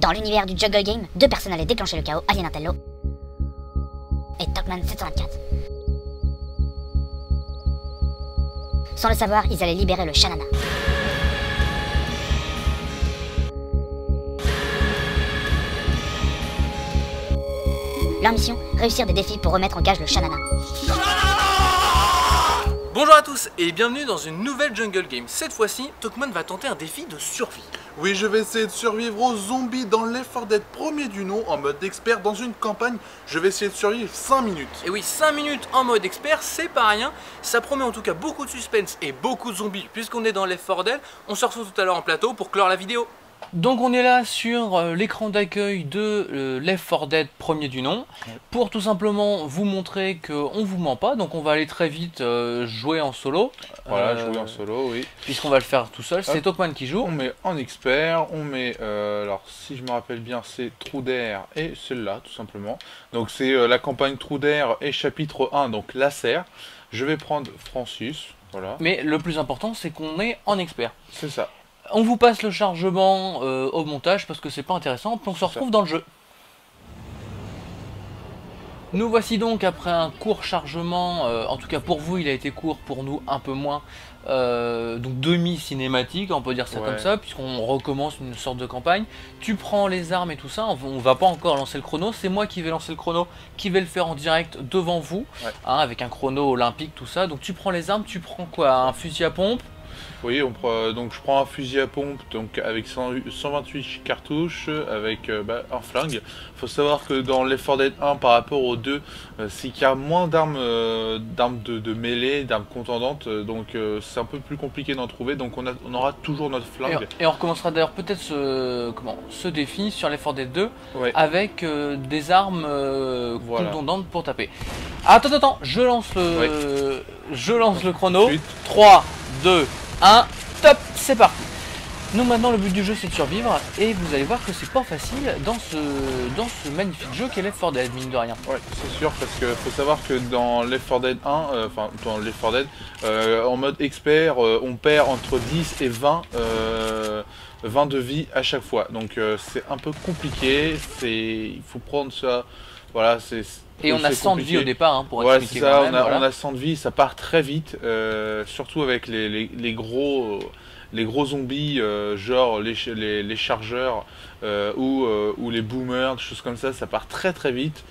Dans l'univers du Jungle Game, deux personnes allaient déclencher le chaos, Alien Intello et Tokman 724. Sans le savoir, ils allaient libérer le Shanana. Leur mission, réussir des défis pour remettre en cage le Shanana. Bonjour à tous et bienvenue dans une nouvelle Jungle Game. Cette fois-ci, Tokman va tenter un défi de survie. Oui, je vais essayer de survivre aux zombies dans Left 4 Dead premier du nom en mode expert dans une campagne. Je vais essayer de survivre 5 minutes. Et oui, 5 minutes en mode expert, c'est pas rien. Ça promet en tout cas beaucoup de suspense et beaucoup de zombies puisqu'on est dans Left 4 Dead. On se retrouve tout à l'heure en plateau pour clore la vidéo. Donc on est là sur l'écran d'accueil de Left 4 Dead premier du nom pour tout simplement vous montrer qu'on vous ment pas. Donc on va aller très vite jouer en solo. Voilà, jouer en solo, oui. Puisqu'on va le faire tout seul, c'est Tokman qui joue. On met en expert, on met, alors si je me rappelle bien, c'est Trou d'air et celle-là tout simplement. Donc c'est la campagne Trou d'air et chapitre 1, donc Laser. Je vais prendre Francis, voilà. Mais le plus important c'est qu'on est en expert. C'est ça. On vous passe le chargement au montage parce que c'est pas intéressant, puis on se retrouve dans le jeu. Nous voici donc après un court chargement, en tout cas pour vous il a été court, pour nous un peu moins, donc demi-cinématique, on peut dire ça comme ça, puisqu'on recommence une sorte de campagne. Tu prends les armes et tout ça, on va pas encore lancer le chrono, c'est moi qui vais lancer le chrono, qui vais le faire en direct devant vous, hein, avec un chrono olympique, tout ça. Donc tu prends les armes, tu prends quoi? Un fusil à pompe? Oui, donc je prends un fusil à pompe donc avec 128 cartouches, avec un flingue. Faut savoir que dans Left 4 Dead 1 par rapport au 2, c'est qu'il y a moins d'armes de mêlée, d'armes contendantes, donc c'est un peu plus compliqué d'en trouver, donc on aura toujours notre flingue. Et on recommencera d'ailleurs peut-être ce défi sur Left 4 Dead 2 avec des armes contendantes pour taper. Attends, je lance le chrono. 3, 2, 1, top, c'est parti. Nous maintenant le but du jeu c'est de survivre et vous allez voir que c'est pas facile dans ce magnifique jeu qu'est Left 4 Dead, mine de rien. Ouais, c'est sûr, parce que faut savoir que dans Left 4 Dead 1, enfin dans Left 4 Dead, en mode expert, on perd entre 10 et 20 de vie à chaque fois. Donc c'est un peu compliqué, il faut prendre ça, voilà, et on a 100 de vie au départ, hein, pour expliquer ça, quand même, on a 100 de vie, ça part très vite, surtout avec les gros zombies, genre les chargeurs ou les boomers, des choses comme ça part très très vite.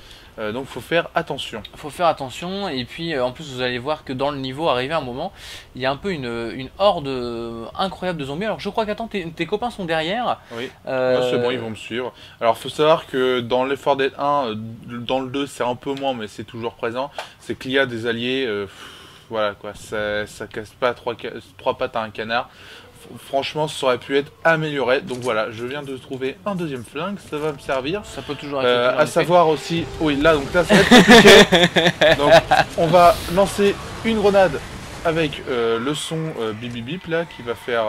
Donc faut faire attention. Faut faire attention, et puis en plus vous allez voir que dans le niveau, arrivé à un moment, il y a un peu une horde incroyable de zombies. Alors je crois qu'attends, tes copains sont derrière. Oui, c'est bon, ils vont me suivre. Alors faut savoir que dans Left 4 Dead 1, dans le 2 c'est un peu moins, mais c'est toujours présent, c'est qu'il y a des alliés, voilà quoi, ça casse pas trois pattes à un canard. Franchement, ça aurait pu être amélioré. Donc voilà, je viens de trouver un deuxième flingue, ça va me servir. Ça peut toujours être à savoir aussi, oui, là, donc là, ça va être compliqué. Donc, on va lancer une grenade avec le son bip bip bip là, qui va faire.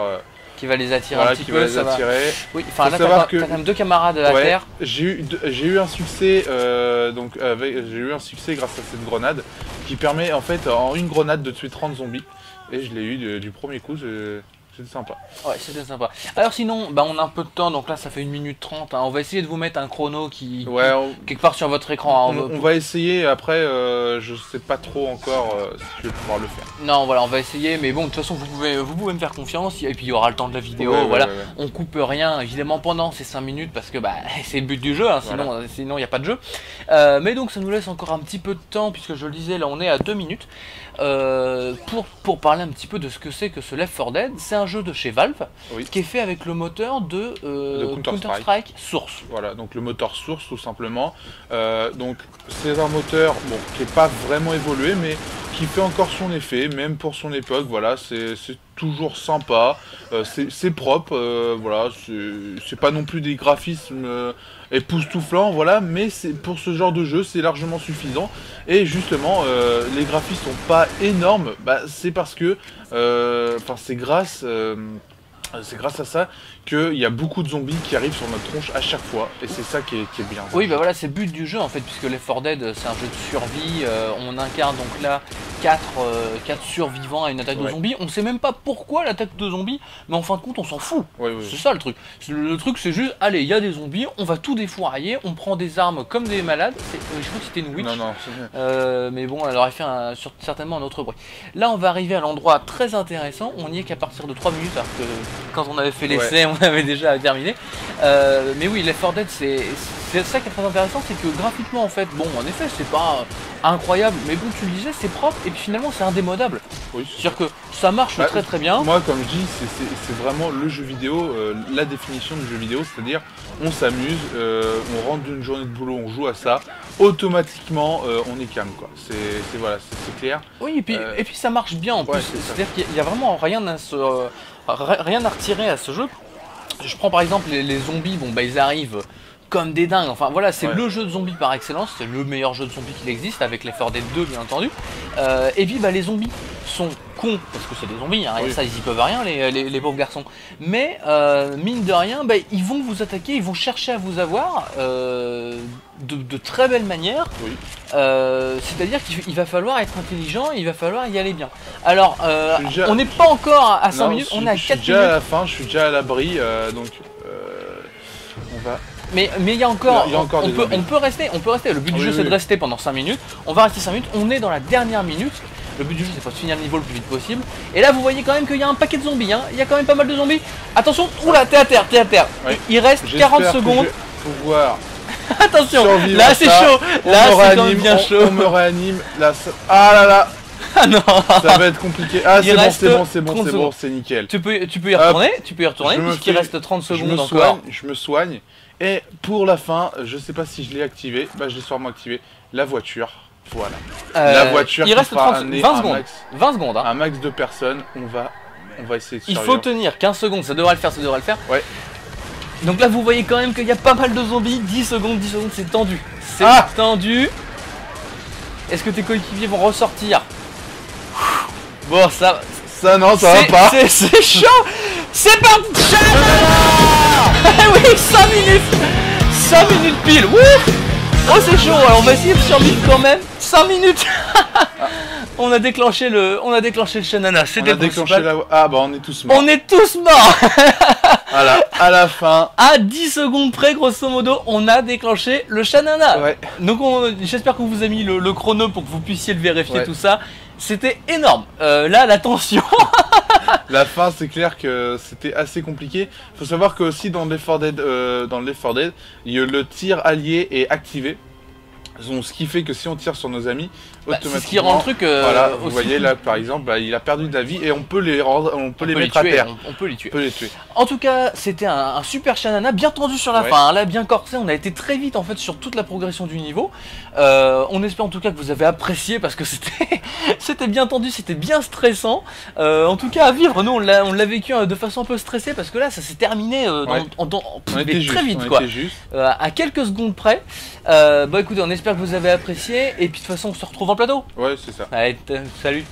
Qui va les attirer voilà, un petit peu. Ça va les attirer. Oui, enfin là, t'as quand même deux camarades à terre. J'ai eu un succès, j'ai eu un succès grâce à cette grenade qui permet en fait en une grenade de tuer 30 zombies. Et je l'ai eu du premier coup. C'était sympa. Ouais, c'était sympa. Alors sinon, on a un peu de temps, donc là ça fait 1 minute 30. Hein. On va essayer de vous mettre un chrono qui quelque part sur votre écran. Hein. On va essayer, après je sais pas trop encore si je vais pouvoir le faire. Non, voilà, on va essayer, mais bon, de toute façon vous pouvez me faire confiance, et puis il y aura le temps de la vidéo, voilà. On coupe rien, évidemment, pendant ces 5 minutes, parce que c'est le but du jeu, hein, sinon il n'y a pas de jeu. Mais donc ça nous laisse encore un petit peu de temps, puisque je le disais, là on est à 2 minutes. Pour parler un petit peu de ce que c'est que ce Left 4 Dead, c'est un jeu de chez Valve qui est fait avec le moteur de Counter-Strike Source. Voilà, donc le moteur Source tout simplement. Donc c'est un moteur qui n'est pas vraiment évolué, mais qui fait encore son effet, même pour son époque. Voilà, c'est toujours sympa, c'est propre, voilà, c'est pas non plus des graphismes époustouflants, voilà, mais pour ce genre de jeu c'est largement suffisant. Et justement les graphismes sont pas énormes, c'est parce que c'est grâce à ça qu'il y a beaucoup de zombies qui arrivent sur notre tronche à chaque fois, et c'est ça qui est bien. Oui, voilà, c'est le but du jeu en fait, puisque Left 4 Dead c'est un jeu de survie. On incarne donc là 4 survivants à une attaque de zombies. On sait même pas pourquoi l'attaque de zombies, mais en fin de compte on s'en fout. C'est ça le truc. Le truc c'est juste, allez, il y a des zombies, on va tout défourailler, on prend des armes comme des malades. Je crois que c'était une witch. Non, mais bon, elle aurait fait certainement un autre bruit. Là on va arriver à l'endroit très intéressant, on n'y est qu'à partir de 3 minutes, alors que quand on avait fait l'essai, on avait déjà terminé. Mais oui, Left 4 Dead, c'est ça qui est très intéressant, c'est que graphiquement en fait, bon, en effet, c'est pas incroyable, mais comme tu le disais, c'est propre et puis finalement c'est indémodable. C'est-à-dire que ça marche très très bien. Moi, comme je dis, c'est vraiment le jeu vidéo, la définition du jeu vidéo, c'est-à-dire on s'amuse, on rentre d'une journée de boulot, on joue à ça, automatiquement on est calme, quoi. C'est clair. Oui, et puis ça marche bien en plus. C'est-à-dire qu'il n'y a vraiment rien à retirer à ce jeu. Je prends par exemple les zombies, bon bah ils arrivent comme des dingues, enfin voilà, c'est le jeu de zombies par excellence, c'est le meilleur jeu de zombies qu'il existe, avec Left 4 Dead 2 bien entendu. Et puis bah les zombies sont cons, parce que c'est des zombies, hein, et ça ils y peuvent rien les pauvres garçons. Mais mine de rien, bah, ils vont vous attaquer, ils vont chercher à vous avoir de très belle manière. C'est-à-dire qu'il va falloir être intelligent, il va falloir y aller bien. Alors on n'est pas encore à 5 minutes, on est à 4 minutes. Je suis déjà à la fin, je suis déjà à l'abri, donc on va... Mais il y a encore, on peut rester, le but du jeu c'est de rester pendant 5 minutes, on va rester 5 minutes, on est dans la dernière minute, le but du jeu c'est pas de finir le niveau le plus vite possible, et là vous voyez quand même qu'il y a un paquet de zombies, hein. Il y a quand même pas mal de zombies, attention, oula, t'es à terre, il reste 40 secondes, pouvoir attention, là c'est chaud, là c'est quand même bien chaud, on me réanime, là, ah là là. Ah non, ça va être compliqué. Ah c'est bon, c'est nickel. Tu peux y retourner, puisqu'il reste 30 secondes encore. Je me soigne. Et pour la fin, je sais pas si je l'ai activé, bah je l'ai sûrement activé, la voiture. Voilà. La voiture. Il reste 20 secondes. 20 secondes. Hein. Un max de personnes, on va essayer de survivre. Il faut tenir 15 secondes, ça devrait le faire, Ouais. Donc là vous voyez quand même qu'il y a pas mal de zombies, 10 secondes, c'est tendu. C'est tendu. Est-ce que tes coéquipiers vont ressortir? Bon, ça non, ça va pas. C'est chaud. C'est parti. Oui, 5 minutes pile. Oh, c'est chaud. Alors, on va essayer de survivre quand même. 5 minutes. On a déclenché le Shanana. C'était principal. Ah bah on est tous morts. On est tous morts. Voilà, à la fin. À 10 secondes près, grosso modo, on a déclenché le Shanana. Donc j'espère qu'on vous a mis le chrono pour que vous puissiez le vérifier, tout ça. C'était énorme. Là, la tension. La fin, c'est clair que c'était assez compliqué. Faut savoir que aussi dans Left 4 Dead, le tir allié est activé. Ce qui fait que si on tire sur nos amis, automatiquement, c'est ce qui rend le truc. Voilà, vous voyez là par exemple, il a perdu de la vie et on peut les mettre à terre. On peut les tuer. En tout cas, c'était un super Shanana, bien tendu sur la fin, hein, là bien corsé. On a été très vite en fait sur toute la progression du niveau. On espère en tout cas que vous avez apprécié parce que c'était bien tendu, c'était bien stressant. En tout cas à vivre, nous on l'a vécu de façon un peu stressée parce que là ça s'est terminé très vite quoi. À quelques secondes près. Bon écoutez, on espère que vous avez apprécié et puis de toute façon on se retrouve en plateau. Ouais, c'est ça. Allez, salut.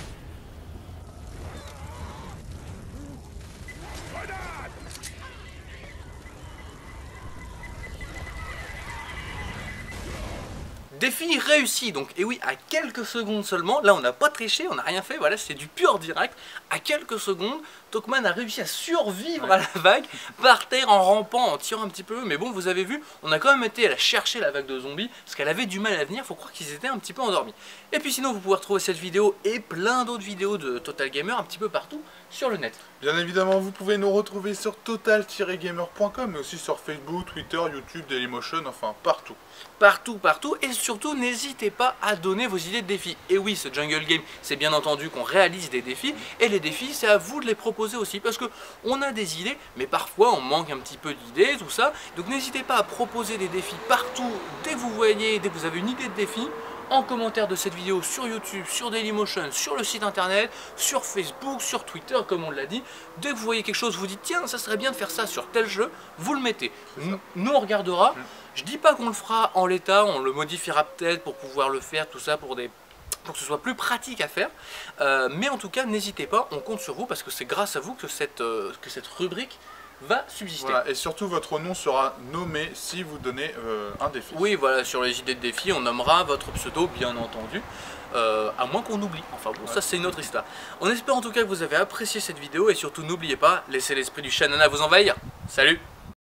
Défi réussi donc, et oui, à quelques secondes seulement, là on n'a pas triché, on n'a rien fait, voilà, c'est du pur direct. À quelques secondes, Tokman a réussi à survivre à la vague, par terre, en rampant, en tirant un petit peu, mais bon, vous avez vu, on a quand même été à la chercher la vague de zombies, parce qu'elle avait du mal à venir, faut croire qu'ils étaient un petit peu endormis. Et puis sinon, vous pouvez retrouver cette vidéo et plein d'autres vidéos de Total Gamer un petit peu partout sur le net. Bien évidemment, vous pouvez nous retrouver sur total-gamer.com, mais aussi sur Facebook, Twitter, YouTube, Dailymotion, enfin partout. Partout, et surtout n'hésitez pas à donner vos idées de défis. Et oui, ce Jungle Game, c'est bien entendu qu'on réalise des défis, et les défis, c'est à vous de les proposer aussi, parce que on a des idées, mais parfois on manque un petit peu d'idées, tout ça, donc n'hésitez pas à proposer des défis partout, dès que vous avez une idée de défi, en commentaire de cette vidéo sur YouTube, sur Dailymotion, sur le site internet, sur Facebook, sur Twitter comme on l'a dit. Dès que vous voyez quelque chose, vous dites tiens ça serait bien de faire ça sur tel jeu, vous le mettez. Nous on regardera, je dis pas qu'on le fera en l'état, on le modifiera peut-être pour pouvoir le faire, tout ça pour que ce soit plus pratique à faire, mais en tout cas n'hésitez pas, on compte sur vous parce que c'est grâce à vous que cette rubrique va subsister. Voilà, et surtout votre nom sera nommé si vous donnez un défi. Oui, voilà, sur les idées de défi, on nommera votre pseudo, bien entendu. À moins qu'on oublie, enfin bon, ça c'est une autre histoire. On espère en tout cas que vous avez apprécié cette vidéo et surtout n'oubliez pas, laissez l'esprit du Shanana vous envahir. Salut!